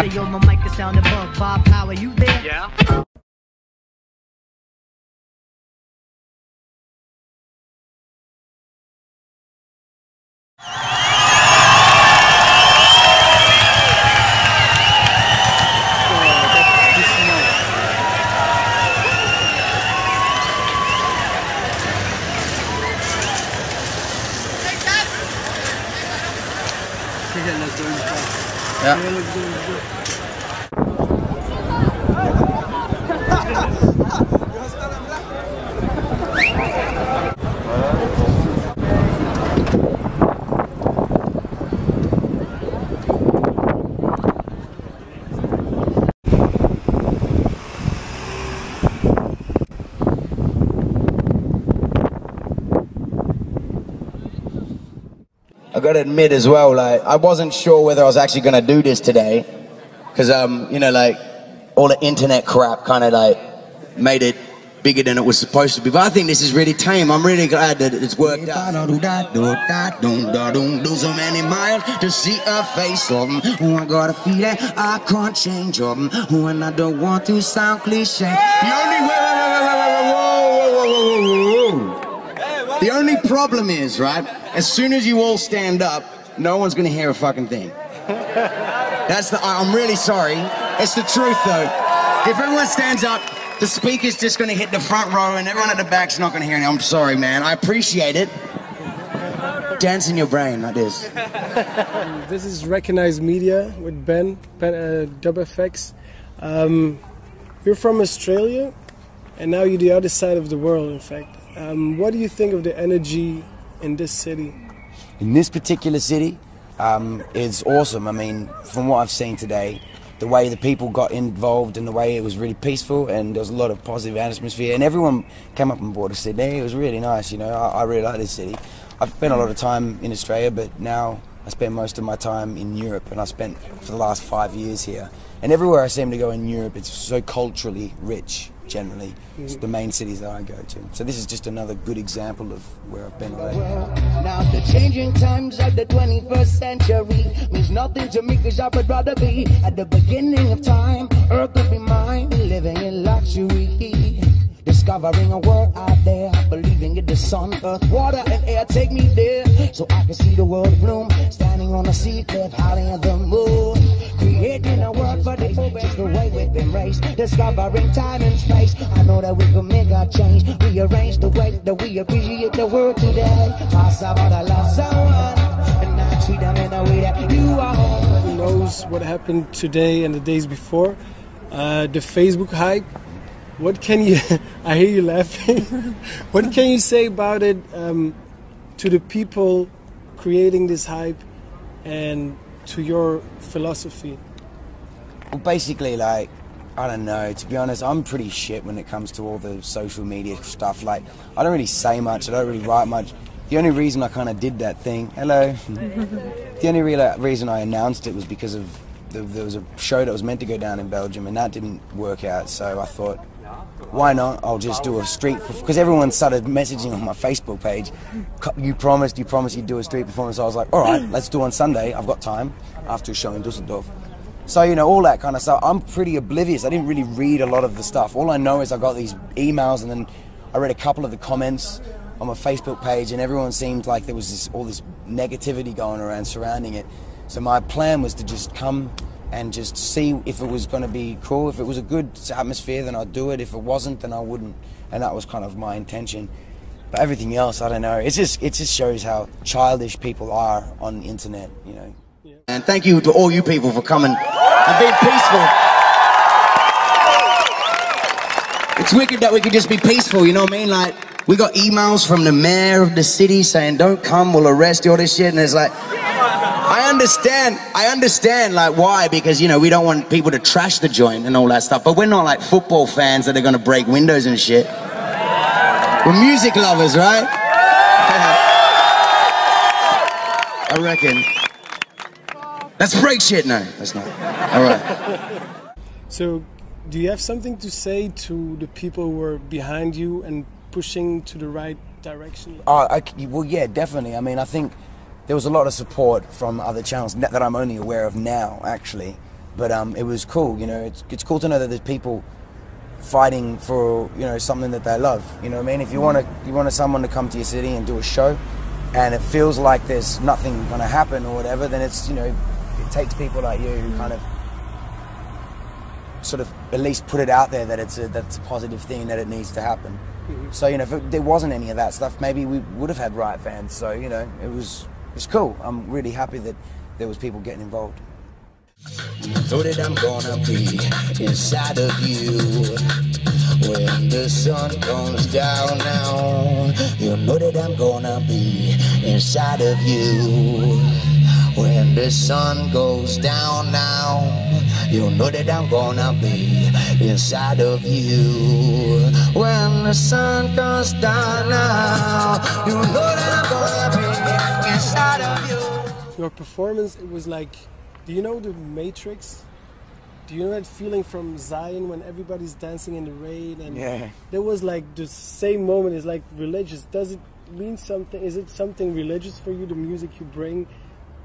Say yo, my mic is sound above. Bob Power, you there? Yeah. Ja. I gotta admit as well, like, I wasn't sure whether I was actually gonna do this today, because, you know, like, all the internet crap kind of, like, made it bigger than it was supposed to be. But I think this is really tame. I'm really glad that it's worked out. Do so many miles to see a face of them. Who I gotta feel that I can't change of them. Who and I don't want to sound cliche. The only problem is, right, as soon as you all stand up, no one's gonna hear a fucking thing. I'm really sorry. It's the truth though. If everyone stands up, the speaker's just gonna hit the front row and everyone at the back's not gonna hear anything. I'm sorry, man. I appreciate it. Dance in your brain like this. This is Recognized Media with Ben DubFx. You're from Australia and now you're the other side of the world, in fact. What do you think of the energy in this city? In this particular city, it's awesome. I mean, from what I've seen today, the way the people got involved and the way it was really peaceful and there was a lot of positive atmosphere and everyone came up and bought a Sydney. It was really nice, you know. I really like this city. I've spent a lot of time in Australia, but now I spend most of my time in Europe, and I spent for the last 5 years here. And everywhere I seem to go in Europe, it's so culturally rich, generally. It's the main cities that I go to. So this is just another good example of where I've been already. Now the changing times of the 21st century means nothing to me, cause I would rather be at the beginning of time. Earth could be mine, living in luxury. Discovering a world out there, believing in the sun, earth, water, and air. Take me there, so I can see the world bloom. Standing on a seabed, howling at the moon. Creating a world for the just the way we've been raised. Discovering time and space. I know that we can make a change. Rearrange the way that we appreciate the world today. Pass about I love someone, and I treat them in a way that you are. Who knows what happened today and the days before? The Facebook hype. What can you, I hear you laughing, what can you say about it to the people creating this hype and to your philosophy? Well, basically, like, I don't know, to be honest, I'm pretty shit when it comes to all the social media stuff. Like, I don't really say much, I don't really write much. The only reason I kind of did that thing, hello, the only reason I announced it was because of there was a show that was meant to go down in Belgium and that didn't work out, so I thought, why not? I'll just do a street, because everyone started messaging on my Facebook page, you promised you'd do a street performance. So I was like, all right, let's do it on Sunday. I've got time after a show in Dusseldorf. So, you know, all that kind of stuff. I'm pretty oblivious. I didn't really read a lot of the stuff. All I know is I got these emails and then I read a couple of the comments on my Facebook page and everyone seemed like there was all this negativity going around surrounding it. So my plan was to just come and just see if it was going to be cool. If it was a good atmosphere, then I'd do it. If it wasn't, then I wouldn't. And that was kind of my intention. But everything else, I don't know. It just shows how childish people are on the internet, you know. Yeah. And thank you to all you people for coming and being peaceful. It's wicked that we could just be peaceful, you know what I mean? Like, we got emails from the mayor of the city saying, don't come, we'll arrest you, all this shit. And it's like, I understand, like, why, because, you know, we don't want people to trash the joint and all that stuff, but we're not like football fans that are going to break windows and shit. We're music lovers, right? I reckon. Let's break shit. No, that's not. All right. So, do you have something to say to the people who are behind you and pushing to the right direction? Well, yeah, definitely. I mean, I think there was a lot of support from other channels that I'm only aware of now, actually. But it was cool, you know. It's cool to know that there's people fighting for, you know, something that they love. You know what I mean? If you want someone to come to your city and do a show, and it feels like there's nothing going to happen or whatever, then it's, you know, it takes people like you who kind of sort of at least put it out there that that's a positive thing, that it needs to happen. So, you know, if there wasn't any of that stuff, maybe we would have had riot fans. So, you know, it's cool. I'm really happy that there was people getting involved. You know that I'm gonna be inside of you when the sun goes down now. You know that I'm gonna be inside of you when the sun goes down now. You know that I'm gonna be inside of you when the sun goes down now. You know that I'm gonna be inside of you. Your performance, it was like, do you know the Matrix? Do you know that feeling from Zion when everybody's dancing in the rain? And yeah. There was like the same moment. It's like religious. Does it mean something? Is it something religious for you, the music you bring?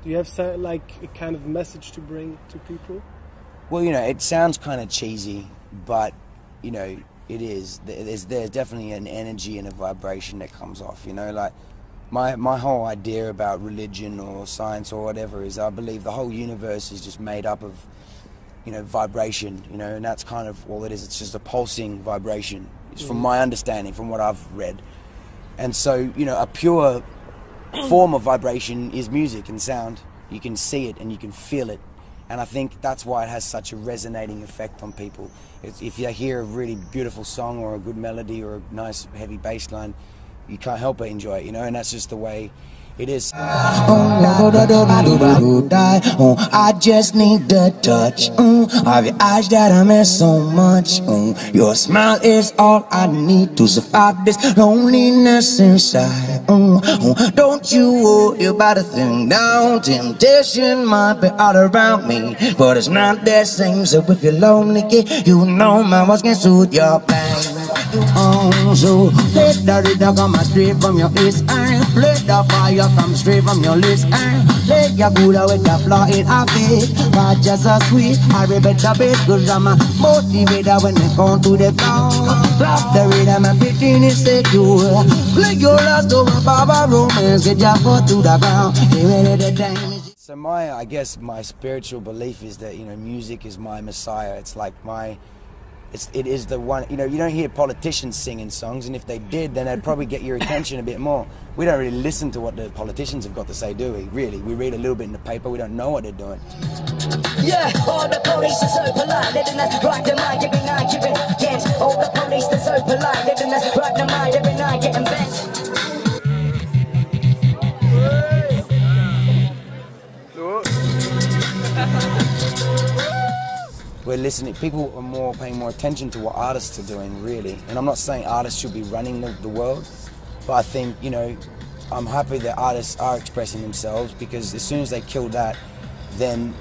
Do you have like a kind of message to bring to people? Well, you know, it sounds kind of cheesy, but, you know, it is. There's definitely an energy and a vibration that comes off, you know, like my whole idea about religion or science or whatever is I believe the whole universe is just made up of, you know, vibration, you know, and that's kind of all it is. It's just a pulsing vibration. It's from my understanding, from what I've read. And so, you know, a pure form of vibration is music and sound. You can see it and you can feel it. And I think that's why it has such a resonating effect on people. If you hear a really beautiful song or a good melody or a nice heavy bass line, you can't help but enjoy it, you know, and that's just the way it is. I just need the touch of your eyes that I miss so much. Your smile is all I need to survive this loneliness inside. Don't you worry about a thing now. Temptation might be all around me, but it's not the same. So if you're lonely, you know my voice can soothe your pain. So let the rhythm come straight from your east eye. Let the fire come straight from your list eye. Let your Buddha with the flaw in a bit. But just a sweet, I repeat the beat. Cause I'm a motivator when they come to the floor. Clap the rhythm and pretend it's secure. Let your last over Baba Romance. Get your foot to the ground. Get ready to dance. So I guess my spiritual belief is that, you know, music is my messiah. It's like it is the one, you know, you don't hear politicians singing songs, and if they did, then they'd probably get your attention a bit more. We don't really listen to what the politicians have got to say, do we? Really, we read a little bit in the paper, we don't know what they're doing. Yeah, all the police are so polite, letting us rock the mind every night, giving Ghent. All the police are so polite, letting us rock the mind every night, getting bent. We're listening, people are paying more attention to what artists are doing, really. And I'm not saying artists should be running the world, but I think, you know, I'm happy that artists are expressing themselves, because as soon as they kill that, then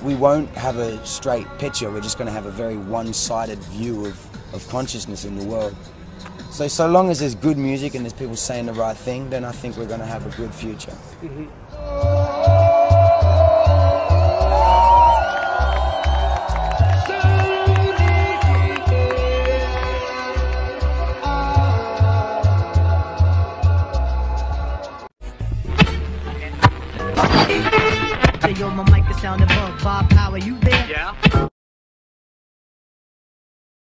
we won't have a straight picture. We're just going to have a very one-sided view of consciousness in the world. So long as there's good music and there's people saying the right thing, then I think we're going to have a good future. Yo, my mic is sound above. Bob Power, you there? Yeah.